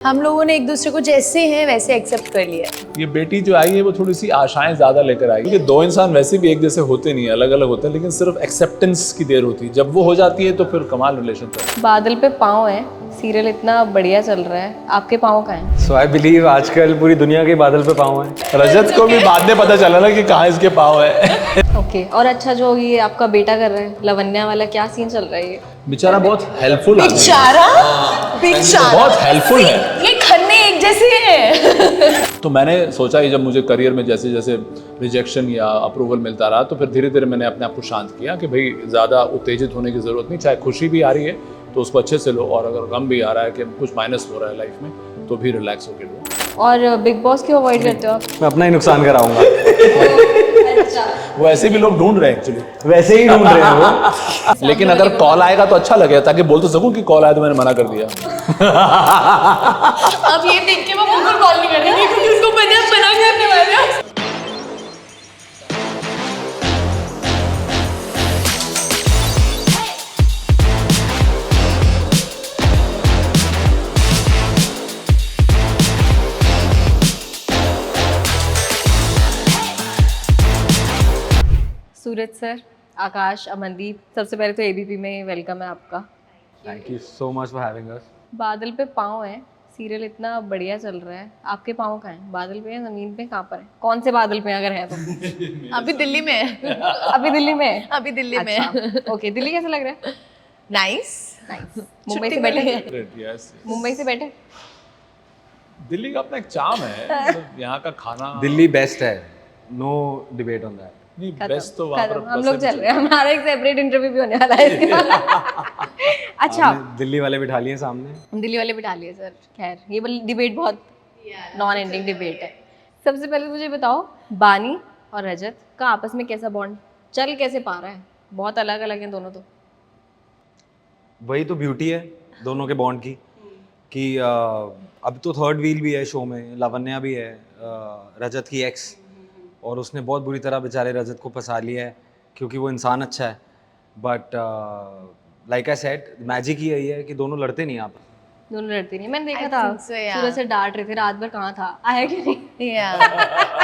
हम लोगों ने एक दूसरे को जैसे हैं वैसे एक्सेप्ट कर लिया। ये बेटी जो आई है वो थोड़ी सी आशाएं ज्यादा लेकर आई, क्योंकि दो इंसान वैसे भी एक जैसे होते नहीं, अलग अलग होते हैं, लेकिन सिर्फ एक्सेप्टेंस की देर होती है। जब वो हो जाती है तो फिर कमाल रिलेशन चलता है। बादल पे पाँव है, सीरियल इतना बढ़िया चल रहा है, आपके पाँव कहाँ हैं? सो आई बिलीव आजकल पूरी दुनिया के बादल पे पाँव है। रजत को भी बाद में पता चला ना कि कहाँ इसके पाँव है। ओके, और अच्छा जो ये आपका बेटा कर रहा है लवन्या वाला, क्या सीन चल रहा है ये? बेचारा बहुत हेल्पफुल आदमी है। बेचारा बेचारा बहुत हेल्पफुल है। ये खन्ने एक जैसे हैं। तो मैंने सोचा कि जब मुझे करियर में जैसे जैसे रिजेक्शन या अप्रूवल मिलता रहा तो फिर धीरे धीरे मैंने अपने आप को शांत किया कि भाई ज़्यादा उत्तेजित होने की ज़रूरत नहीं। चाहे खुशी भी आ रही है तो उसको अच्छे से लो, और अगर गम भी आ रहा है कि कुछ माइनस हो रहा है लाइफ में तो भी रिलैक्स होकर लो। और बिग बॉस क्यों अवॉइड करते हो आप? मैं अपना ही नुकसान कराऊंगा। वो ऐसे भी लोग ढूंढ रहे हैं एक्चुअली, वैसे ही ढूंढ रहे हैं वो। लेकिन अगर कॉल आएगा तो अच्छा लगेगा, ताकि बोल तो सकूं कि कॉल आया तो मैंने मना कर दिया। अब ये देख के वो बिल्कुल कॉल नहीं करेंगे क्योंकि उसको बना के अपने वाले। सूरज सर, आकाश, अमनदीप, सबसे पहले तो एबीपी में वेलकम है आपका। Thank you so much for having us. बादल पे पाँव है, सीरियल इतना बढ़िया चल रहा है, आपके पाँव कहाँ हैं? बादल पे हैं, जमीन पे, कहाँ पर है? कौन से बादल पे अगर है तो? अभी दिल्ली में है। अभी दिल्ली में है? अभी दिल्ली में है। अच्छा, ओके, दिल्ली कैसा लग रहा है? नाइस। मुंबई से बैठे हैं? Yes. मुंबई से बैठे? दिल्ली का अपना एक चार्म है, मतलब यहाँ का खाना दिल्ली बेस्ट है, नो डिबेट ऑन दैट। नहीं, बेस्ट तो वहाँ पर खत्म, हम बसें लोग भी चल रहे हैं, हमारा एक सेपरेट इंटरव्यू भी होने वाला है इसके बाद। अच्छा, आपने दिल्ली वाले बिठा लिए सामने। हम दिल्ली वाले बिठा लिए सर। खैर, ये वाली डिबेट बहुत नॉन एंडिंग डिबेट है। सबसे पहले मुझे बताओ, बानी और रजत का आपस में कैसा बॉन्ड चल कैसे पा रहा है? बहुत अलग अलग हैं दोनों तो। वही तो ब्यूटी है दोनों के बॉन्ड की, कि अब तो थर्ड व्हील भी है शो में, लावण्या भी है, रजत की एक्स, और उसने बहुत बुरी तरह बेचारे रजत को फंसा लिया है क्योंकि वो इंसान अच्छा है। But like I said, magic ही यही है कि दोनों लड़ते नहीं आप। दोनों लड़ते नहीं। मैंने देखा I था think so, yeah. सूरज से डांट रहे थे रात भर, कहाँ था, आया कि नहीं?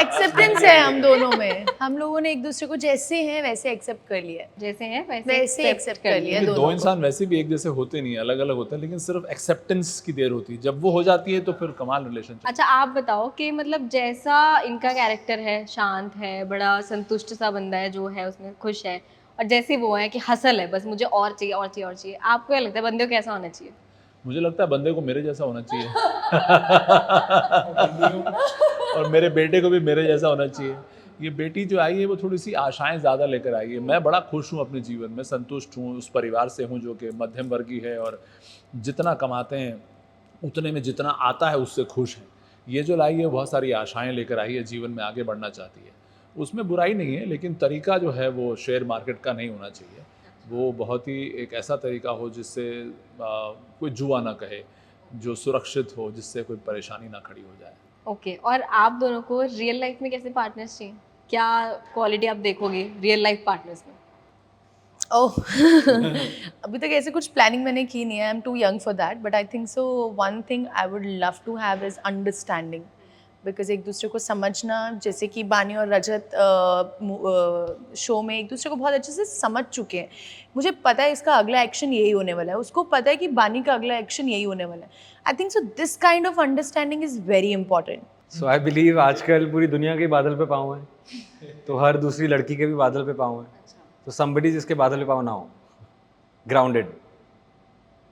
एक्सेप्टेंस है हम दोनों में। हम लोगों ने एक दूसरे को जैसे हैं वैसे एक्सेप्ट कर लिया। जैसे हैं वैसे एक्सेप्ट कर लिया क्योंकि दो दोनों। इंसान वैसे भी एक जैसे होते नहीं, अलग अलग होते हैं, लेकिन सिर्फ एक्सेप्टेंस की देर होती है। जब वो हो जाती है तो फिर कमाल रिलेशन। अच्छा, आप बताओ कि मतलब जैसा इनका कैरेक्टर है, शांत है, बड़ा संतुष्ट सा बंदा है जो है, उसमें खुश है, और जैसे वो है कि हसल है, बस मुझे और चाहिए और चाहिए और चाहिए, आपको क्या लगता है बंदे को कैसा होना चाहिए? मुझे लगता है बंदे को मेरे जैसा होना चाहिए। और मेरे बेटे को भी मेरे जैसा होना चाहिए। ये बेटी जो आई है वो थोड़ी सी आशाएं ज़्यादा लेकर आई है। मैं बड़ा खुश हूँ अपने जीवन में, संतुष्ट हूँ, उस परिवार से हूँ जो कि मध्यम वर्गीय है, और जितना कमाते हैं उतने में जितना आता है उससे खुश हैं। ये जो लाई है बहुत सारी आशाएं लेकर आई है, जीवन में आगे बढ़ना चाहती है, उसमें बुराई नहीं है, लेकिन तरीका जो है वो शेयर मार्केट का नहीं होना चाहिए। वो बहुत ही एक ऐसा तरीका हो जिससे कोई जुआ ना कहे, जो सुरक्षित हो, जिससे कोई परेशानी ना खड़ी हो जाए। ओके, और आप दोनों को रियल लाइफ में कैसे पार्टनर्स चाहिए? क्या क्वालिटी आप देखोगे रियल लाइफ पार्टनर्स में? ओह अभी तक ऐसे कुछ प्लानिंग मैंने की नहीं है। I am too young for that, but I think so one thing I would love to have is understanding. Because एक दूसरे को समझना, जैसे कि बानी और रजत शो में एक दूसरे को बहुत अच्छे से समझ चुके हैं। मुझे पता है इसका अगला एक्शन यही होने वाला है, उसको पता है कि बानी का अगला एक्शन यही होने वाला है। आई think so this kind of understanding is very important. So I believe आजकल पूरी दुनिया के बादल पे पाँव है, तो हर दूसरी लड़की के भी बादल पे पाँव है। तो समबडी जिसके बादल पे पाँव ना हो, ग्राउंडेड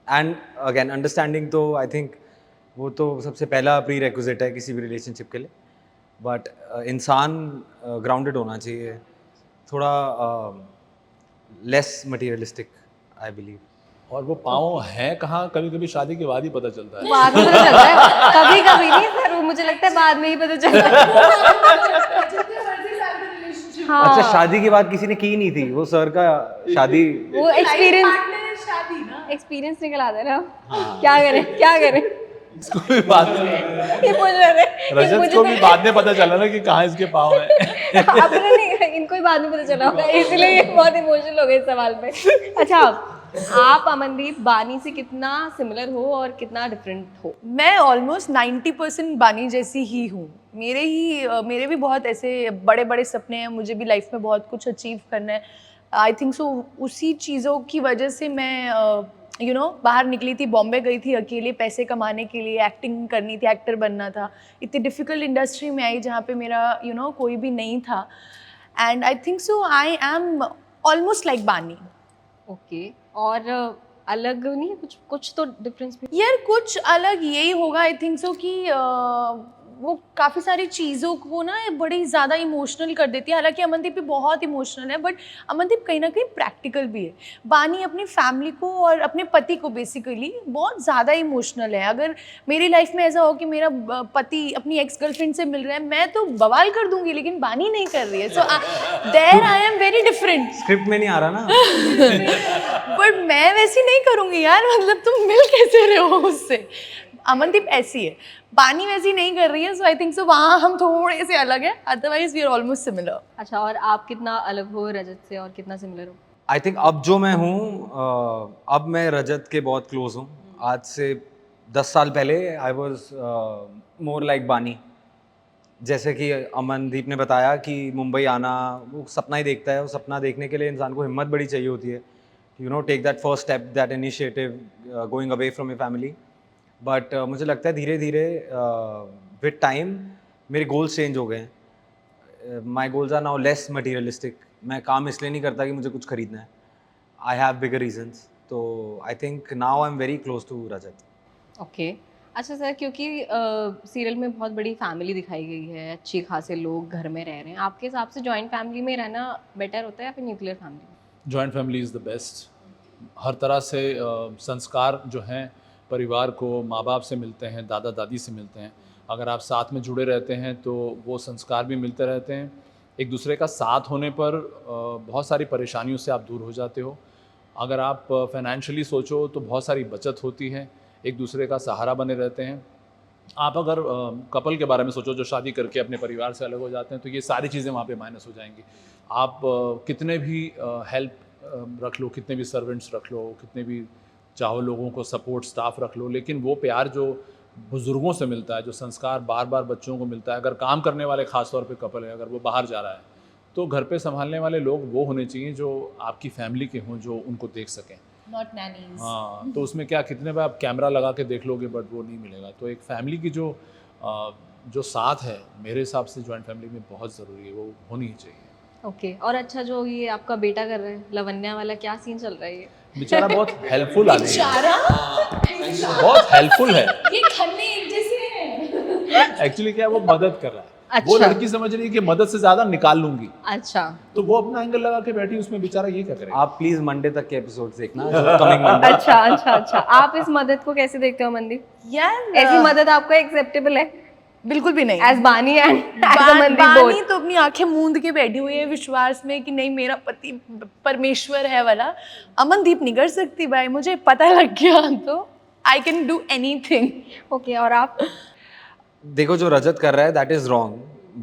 एंड अगेन अंडरस्टैंडिंग, तो आई थिंक वो तो सबसे पहला प्री रिक्विजिट है किसी भी रिलेशनशिप के लिए। बट इंसान ग्राउंडेड होना चाहिए, थोड़ा लेस मटेरियलिस्टिक आई बिलीव। और वो पाँव हैं कहाँ, कभी कभी शादी के बाद ही पता चलता है। बाद में पता चलता है, कभी कभी नहीं सर, मुझे लगता है बाद में ही पता चलता है। हाँ, अच्छा, शादी के बाद किसी ने की नहीं थी, वो सर का शादी, वो एक्सपीरियंस निकल आता है ना। क्या करें इसको भी बाद में, ये पूछ रहे थे, रजत को भी बाद में पता चला ना कि कहाँ इसके पाँव हैं। अपने नहीं, इनको ही बाद में पता चला होगा, इसलिए ये बहुत इमोशनल हो गए इस सवाल पे। अच्छा, आप अमनदीप बानी से कितना सिमिलर हो और कितना डिफरेंट हो? मैं ऑलमोस्ट 90% बानी जैसी ही हूँ। मेरे भी बहुत ऐसे बड़े बड़े सपने हैं, मुझे भी लाइफ में बहुत कुछ अचीव करना है। आई थिंक सो उसी चीज़ों की वजह से मैं बाहर निकली थी, बॉम्बे गई थी अकेले पैसे कमाने के लिए, एक्टिंग करनी थी, एक्टर बनना था। इतनी डिफ़िकल्ट इंडस्ट्री में आई जहाँ पे मेरा कोई भी नहीं था। And I think so I am almost like बानी। ओके। और अलग नहीं है कुछ? कुछ तो डिफरेंस भी। यार कुछ अलग यही होगा आई थिंक सो कि वो काफ़ी सारी चीज़ों को ना बड़ी ज़्यादा इमोशनल कर देती है। हालांकि अमनदीप भी बहुत इमोशनल है, बट अमनदीप कहीं ना कहीं प्रैक्टिकल भी है। बानी अपनी फैमिली को और अपने पति को बेसिकली बहुत ज़्यादा इमोशनल है। अगर मेरी लाइफ में ऐसा हो कि मेरा पति अपनी एक्स गर्लफ्रेंड से मिल रहा है, मैं तो बवाल कर दूंगी, लेकिन बानी नहीं कर रही है। So there I am very different. Script में नहीं आ रहा ना। बट मैं वैसी नहीं करूंगी यार, मतलब तुम मिल कैसे रहे हो उससे? अमनदीप ऐसी है, बानी वैसी नहीं कर रही है। सो आई थिंक सो वहाँ हम थोड़े से अलग है, otherwise we are almost similar. अच्छा, और आप कितना अलग हो रजत से और कितना सिमिलर हो? आई थिंक अब जो मैं हूँ, अब मैं रजत के बहुत क्लोज हूँ। आज से 10 साल पहले आई वॉज मोर लाइक बानी। जैसे कि अमनदीप ने बताया कि मुंबई आना, वो सपना ही देखता है। वो सपना देखने के लिए इंसान को हिम्मत बड़ी चाहिए होती है, take that first step, that initiative, going away from your family. But मुझे लगता है धीरे धीरे विद टाइम मेरे गोल्स चेंज हो गए हैं। My goals are now less materialistic. मैं काम इसलिए नहीं करता कि मुझे कुछ खरीदना है। I have bigger reasons. तो I think now I am very close to Rajat. Okay. अच्छा सर, क्योंकि सीरियल में बहुत बड़ी फैमिली दिखाई गई है, अच्छी खासे लोग घर में रह रहे हैं, आपके हिसाब से जॉइंट फैमिली में रहना बेटर होता है या फिर न्यूक्लियर फैमिली में? Joint family is the best. हर तरह से संस्कार जो हैं परिवार को माँ बाप से मिलते हैं, दादा दादी से मिलते हैं। अगर आप साथ में जुड़े रहते हैं तो वो संस्कार भी मिलते रहते हैं। एक दूसरे का साथ होने पर बहुत सारी परेशानियों से आप दूर हो जाते हो। अगर आप फाइनेंशियली सोचो तो बहुत सारी बचत होती है, एक दूसरे का सहारा बने रहते हैं। आप अगर कपल के बारे में सोचो जो शादी करके अपने परिवार से अलग हो जाते हैं, तो ये सारी चीज़ें वहाँ पे माइनस हो जाएंगी। आप कितने भी हेल्प रख लो, कितने भी सर्वेंट्स रख लो, कितने भी चाहो लोगों को सपोर्ट स्टाफ रख लो, लेकिन वो प्यार जो बुज़ुर्गों से मिलता है, जो संस्कार बार बार बच्चों को मिलता है, अगर काम करने वाले ख़ास तौर पे कपल है, अगर वो बाहर जा रहा है तो घर पे संभालने वाले लोग वो होने चाहिए जो आपकी फैमिली के हों, जो उनको देख सकें। Not nannies. हाँ, तो उसमें क्या कितने बार आप कैमरा लगा के देख लोगे, बट वो नहीं मिलेगा। तो एक फैमिली की जो साथ है, मेरे हिसाब से जॉइंट फैमिली में बहुत ज़रूरी है, वो होनी ही चाहिए। ओके। और अच्छा, जो ये आपका बेटा कर रहा है लवन्या वाला, क्या सीन चल रहा है ये? बेचारा बहुत हेल्पफुल आदमी है, बेचारा बहुत हेल्पफुल है। ये खन्ने एक जैसे हैं। एक्चुअली क्या है, वो मदद कर रहा है। अच्छा। वो लड़की समझ रही है कि मदद से ज़्यादा निकाल लूंगी, अच्छा। तो वो अपना एंगल लगा के बैठी, उसमें बेचारा ये क्या करेगा। आप प्लीज मंडे तक के एपिसोड देखना, कमिंग मंडे। अच्छा अच्छा अच्छा। आप इस मदद को कैसे देखते हो मनदीप? यार ऐसी मदद आपको एक्सेप्टेबल है? बिल्कुल भी नहीं। एज बानी एंड एज अमनदीप बानी बोथ? तो अपनी आंखें मूंद के बैठी हुई है विश्वास में कि नहीं मेरा पति परमेश्वर है वाला। अमनदीप नहीं कर सकती भाई, मुझे पता लग गया तो आई कैन डू एनीथिंग। ओके। और आप? देखो, जो रजत कर रहा है दैट इज़ रॉन्ग,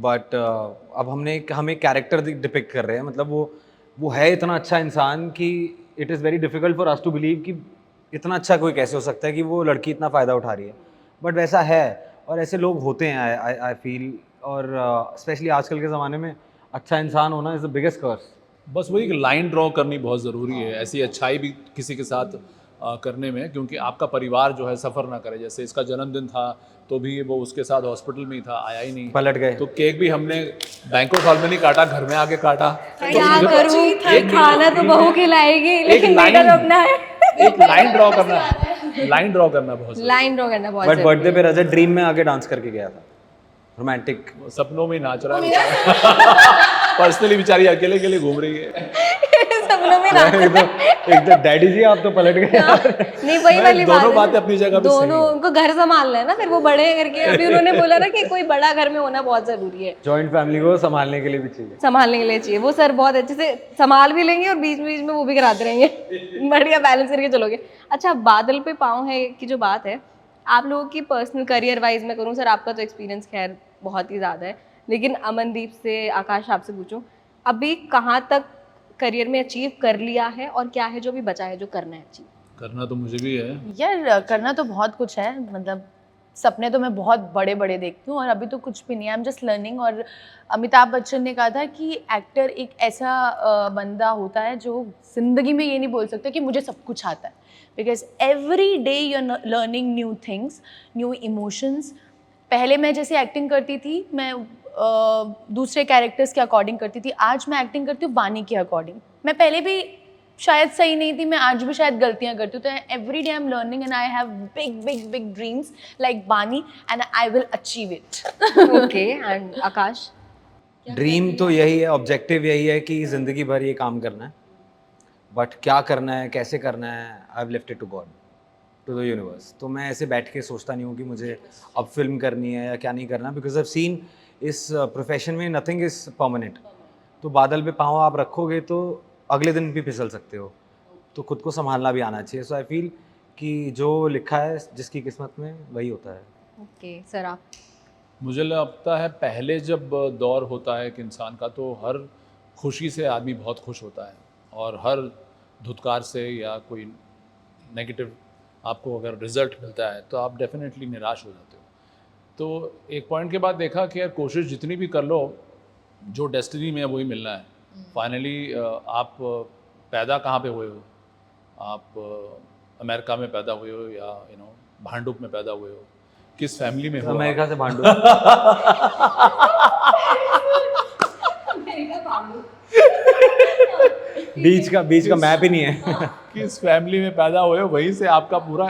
बट अब हम एक कैरेक्टर डिपिक्ट कर रहे हैं। मतलब वो है इतना अच्छा इंसान कि it is very difficult for us to believe कि इतना अच्छा कोई कैसे हो सकता है कि वो लड़की इतना फ़ायदा उठा रही है। बट वैसा है और ऐसे लोग होते हैं, आई फील। और स्पेशली आजकल के ज़माने में अच्छा इंसान होना इज़ द बिगेस्ट कर्स। बस वही एक लाइन ड्रॉ करनी बहुत ज़रूरी है, ऐसी अच्छाई भी किसी के साथ करने में, क्योंकि आपका परिवार जो है सफ़र ना करे। जैसे इसका जन्मदिन था तो भी वो उसके साथ हॉस्पिटल में ही था, आया ही नहीं, पलट गए। तो केक भी हमने बैंक्वेट हॉल में नहीं काटा, घर में आके काटा। क्या करूं, खाना तो बहू खिलाएगी लेकिन बेटा तो अपना है। एक लाइन ड्रॉ करना बहुत ज़रूरी है। लाइन ड्रॉ करना बहुत बट बर्थडे पे रजत ड्रीम में आके डांस करके गया था, रोमांटिक। वो सपनों में नाच रहा है, पर्सनली बेचारी अकेले अकेले घूम रही है। सपनों में ना। एक तो डैडी जी आप तो पलट गए यार। नहीं, वही वाली बात दोनों है। बातें अपनी जगह पे सही दोनों हैं। उनको घर संभालना है ना, फिर वो बड़े हैं करके। अभी उन्होंने बोला ना कि कोई बड़ा घर में होना बहुत जरूरी है, जॉइंट फैमिली को संभालने के लिए भी चाहिए। संभालने के लिए चाहिए। वो सर बहुत अच्छे से संभाल भी लेंगे और बीच बीच में वो भी कराते रहेंगे। बढ़िया बैलेंस करके चलोगे। अच्छा, बादल पे पाँव है की जो बात है, आप लोगों की पर्सनल करियर वाइज में करूँ, सर आपका तो एक्सपीरियंस खैर बहुत ही ज़्यादा है, लेकिन अमनदीप से, आकाश आपसे पूछूं, अभी कहाँ तक करियर में अचीव कर लिया है और क्या है जो अभी बचा है जो करना है अचीव? करना तो मुझे भी है। यार करना तो बहुत कुछ है, मतलब सपने तो मैं बहुत बड़े बड़े देखती हूँ और अभी तो कुछ भी नहीं है, आई एम जस्ट लर्निंग। और अमिताभ बच्चन ने कहा था कि एक्टर एक ऐसा बंदा होता है जो ज़िंदगी में ये नहीं बोल सकता कि मुझे सब कुछ आता है, because every day you are learning new things, new emotions. पहले मैं जैसे एक्टिंग करती थी, मैं दूसरे कैरेक्टर्स के अकॉर्डिंग करती थी, आज मैं एक्टिंग करती हूँ वानी के अकॉर्डिंग। मैं पहले भी शायद सही नहीं थी, मैं आज भी शायद गलतियां करती हूँ, तो every day I am learning and I have big big big dreams like Bani and I will achieve it. Okay, and Aakash? Dream तो यही है, ऑब्जेक्टिव यही है कि ज़िंदगी भर ये काम करना है, बट क्या करना है, कैसे करना है, I have left it to God, to the universe. तो मैं ऐसे बैठ के सोचता नहीं हूँ कि मुझे अब फिल्म करनी है या क्या नहीं करना, बिकॉज आई सीन इस प्रोफेशन में नथिंग इज़ परमानेंट। तो बादल पे पाँव आप रखोगे तो अगले दिन भी फिसल सकते हो, तो खुद को संभालना भी आना चाहिए। सो आई फील कि जो लिखा है जिसकी किस्मत में वही होता है। ओके सर, आप? मुझे लगता है पहले जब दौर होता है एक इंसान का, तो हर खुशी से आदमी बहुत खुश होता है, और हर धुतकार से या कोई नेगेटिव आपको अगर रिजल्ट मिलता है तो आप डेफिनेटली निराश हो जाते हो। तो एक पॉइंट के बाद देखा कि यार कोशिश जितनी भी कर लो, जो डेस्टिनी में है वही मिलना है। फाइनली आप पैदा कहाँ पे हुए हो, आप अमेरिका में पैदा हुए हो या भांडुप में पैदा हुए हो, किस फैमिली में हो आप? अमेरिका से भांडू बीच का मैप ही नहीं है। किस फैमिली में पैदा हुए हो, वहीं से आपका पूरा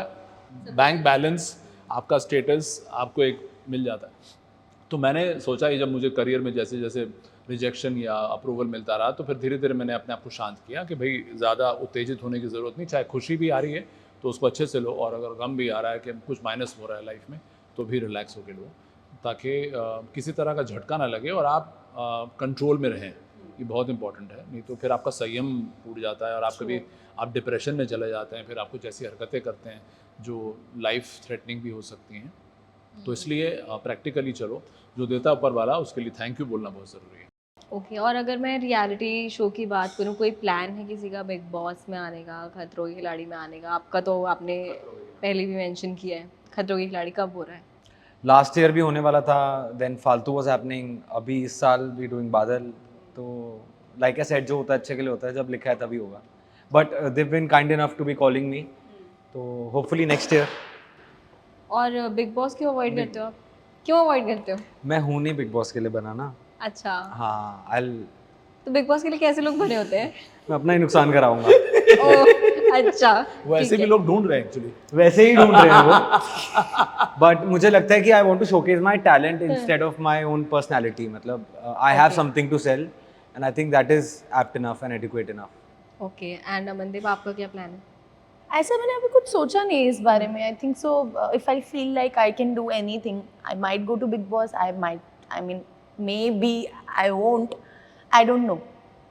बैंक बैलेंस, आपका स्टेटस आपको एक मिल जाता है। तो मैंने सोचा कि जब मुझे करियर में जैसे जैसे रिजेक्शन या अप्रूवल मिलता रहा, तो फिर धीरे धीरे मैंने अपने आप को शांत किया कि भाई ज़्यादा उत्तेजित होने की ज़रूरत नहीं। चाहे खुशी भी आ रही है तो उसको अच्छे से लो, और अगर गम भी आ रहा है कि कुछ माइनस हो रहा है लाइफ में, तो भी रिलैक्स होकर लो, ताकि किसी तरह का झटका ना लगे और आप कंट्रोल में रहें। ये बहुत इंपॉर्टेंट है, नहीं तो फिर आपका संयम टूट जाता है और आप कभी आप डिप्रेशन में चले जाते हैं, फिर आप कुछ ऐसी हरकतें करते हैं जो लाइफ थ्रेटनिंग भी हो सकती हैं। तो इसलिए प्रैक्टिकली चलो, जो देता है ऊपर वाला, उसके लिए थैंक यू बोलना बहुत ज़रूरी है। ओके, और अगर मैं रियलिटी शो की बात करूँ, कोई प्लान है किसी का बिग बॉस में आने का, खतरों के खिलाड़ी में आने का? आपका तो आपने पहले भी मेंशन किया है, खतरों के खिलाड़ी कब हो रहा है? लास्ट ईयर भी होने वाला था, देन फालतू वाज हैपनिंग, अभी इस साल भी डूइंग बादल। तो लाइक आई सेड, जो होता है अच्छे के लिए होता है, जब लिखा है तभी होगा। But they been kind enough to be calling me, तो होपफुली नेक्स्ट ईयर। और बिग बॉस क्यों अवॉइड करते हो आप? क्यों अवॉइड करते हो? मैं हूँ नहीं बिग बॉस के लिए बना ना। अच्छा, हाँ, तो बिग बॉस के लिए कैसे लोग बने होते हैं? मैं अपना ही नुकसान कराऊंगा। ओह अच्छा, वैसे ठीक भी है। लोग ढूंढ रहे हैं एक्चुअली। वैसे ही ढूंढ रहे हैं वो। बट मुझे लगता है कि I want to showcase my talent instead of my own personality. मतलब I have something to sell and I think that is apt enough and adequate enough. Okay, and Amandeep, आपका क्या प्लान है? ऐसा मैंने अभी कुछ सोचा नहीं इस बारे में। I think so if I feel like I can do anything, I might go to Bigg Boss, I mean maybe I won't, I don't know.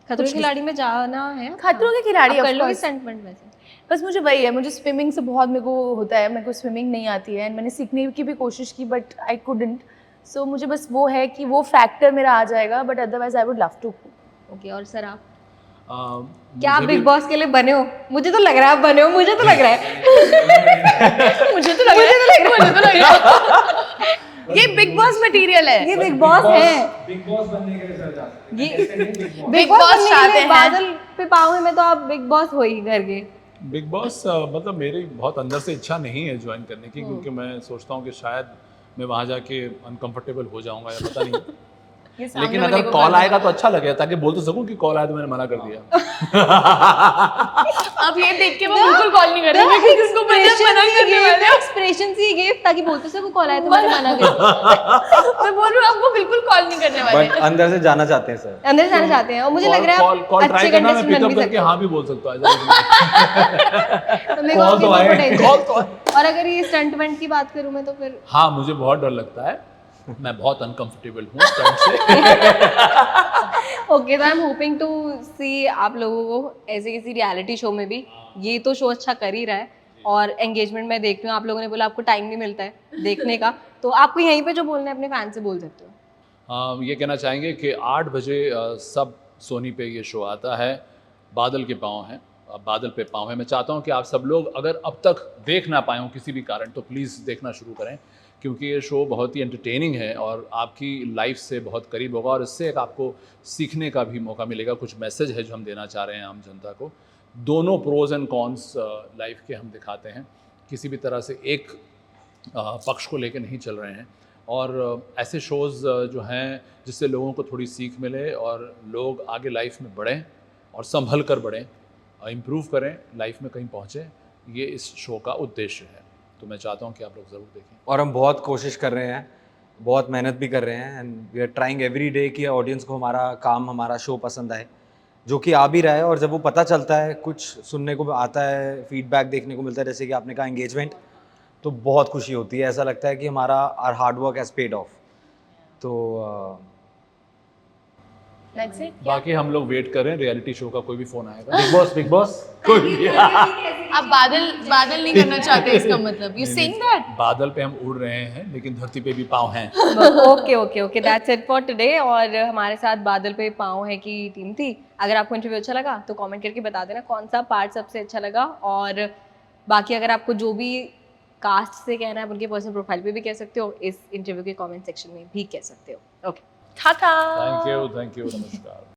Khatron Ke खिलाड़ी में जाना है? खतरों के खिलाड़ी आप of कर लोगे course। स्टंटमेंट वैसे? बस मुझे वही है, मुझे स्विमिंग से बहुत मेरे को होता है, मेरे को स्विमिंग नहीं आती है एंड मैंने सीखने की भी कोशिश की बट आई कुडंट। सो मुझे बस वो है कि वो फैक्टर मेरा आ जाएगा, but otherwise I would love to. Okay, और सर आप? क्या क्या आप बिग बॉस के लिए बने हो? मुझे तो लग रहा है आप बने हो, मुझे तो लग रहा है। मुझे तो लग रहा है ये बिग बॉस मटेरियल है। ये बिग बॉस है। बिग बॉस बनने के लिए सर जा सकते ये बिग बॉस चाहते हैं। बादल पे पाऊँ में तो आप बिग बॉस हो ही घर के। बिग बॉस मतलब मेरी बहुत अंदर से इच्छा नहीं है ज्वाइन करने की, क्योंकि मैं सोचता हूँ कि शायद मैं वहाँ जाके अनकंफर्टेबल हो जाऊँगा या पता नहीं। लेकिन अगर कॉल आएगा तो अच्छा लगेगा, ताकि बोल तो सकूं कि कॉल आया तो मैंने मना कर दिया। अब ये देख के वो बिल्कुल कॉल नहीं कर रहे क्योंकि उसको मना करने वाले हैं। एक्सप्रेशन ही गिव ताकि बोलते से वो कॉल आए तो मैंने मना कर दिया। मैं बोल रही हूँ आपको बिल्कुल कॉल नहीं करने वाले बट अंदर से जाना चाहते हैं सर। अंदर जाना चाहते हैं और मुझे लग रहा है कॉल आप ट्राई अच्छे करना, मैं कंटेस्टेंट बन पिकअप भी करके सकते हो। हाँ भी बोल सकता हूँ। तो मेरे कॉल को तो आपके आए, ऊपर कॉल तो आए। potential। और अगर ये स्टंटमेंट की बात करूँ मैं तो फिर हाँ, मुझे बहुत डर लगता है, मैं बहुत अनकंफर्टेबल हूँ स्टंट से। ओके, तो आई एम होपिंग टू सी आप लोगों को ऐसे किसी रियलिटी शो में भी। ये तो शो अच्छा कर ही रहा है और एंगेजमेंट मैं देख रही हूँ, आप लोगों ने बोला आपको टाइम नहीं मिलता है देखने का, तो आपको यहीं पे जो बोलना है अपने फैन से बोल सकते हो। ये कहना चाहेंगे कि 8 बजे सब सोनी पे ये शो आता है, बादल के पाँव हैं, बादल पे पाँव है। मैं चाहता हूँ कि आप सब लोग अगर अब तक देख ना पाए हों किसी भी कारण तो प्लीज़ देखना शुरू करें, क्योंकि ये शो बहुत ही एंटरटेनिंग है और आपकी लाइफ से बहुत करीब होगा और इससे एक आपको सीखने का भी मौका मिलेगा। कुछ मैसेज है जो हम देना चाह रहे हैं आम जनता को। दोनों प्रोज एंड कॉन्स लाइफ के हम दिखाते हैं, किसी भी तरह से एक पक्ष को लेकर नहीं चल रहे हैं। और ऐसे शोज़ जो हैं जिससे लोगों को थोड़ी सीख मिले और लोग आगे लाइफ में बढ़ें और संभल कर बढ़ें, इम्प्रूव करें, लाइफ में कहीं पहुँचें, ये इस शो का उद्देश्य है। तो मैं चाहता हूँ कि आप लोग ज़रूर देखें। और हम बहुत कोशिश कर रहे हैं, बहुत मेहनत भी कर रहे हैं and we are trying every day कि ऑडियंस को हमारा काम, हमारा शो पसंद आए, जो कि आ भी रहा है। और जब वो पता चलता है, कुछ सुनने को आता है, फीडबैक देखने को मिलता है, जैसे कि आपने कहा एंगेजमेंट, तो बहुत खुशी होती है। ऐसा लगता है कि हमारा our hard work has paid off. तो That's it. बाकी हम लोग वेट करें रियलिटी शो का कोई भी फ़ोन आएगा। बिग बॉस कोई भी आप बादल नहीं करना चाहते इसका मतलब यू सेइंग दैट बादल पे हम उड़ रहे हैं लेकिन धरती पे भी पाँव हैं। Okay okay okay, that's it for today. और हमारे साथ बादल पे पाँव है की टीम थी। अगर आपको इंटरव्यू अच्छा लगा तो कमेंट करके बता देना कौन सा पार्ट सबसे अच्छा लगा। और बाकी अगर आपको जो भी कास्ट से कहना है उनके पर्सनल प्रोफाइल पे भी कह सकते हो, इस इंटरव्यू के कमेंट सेक्शन में भी कह सकते हो। ओके, टाटा थैंक यू, नमस्कार।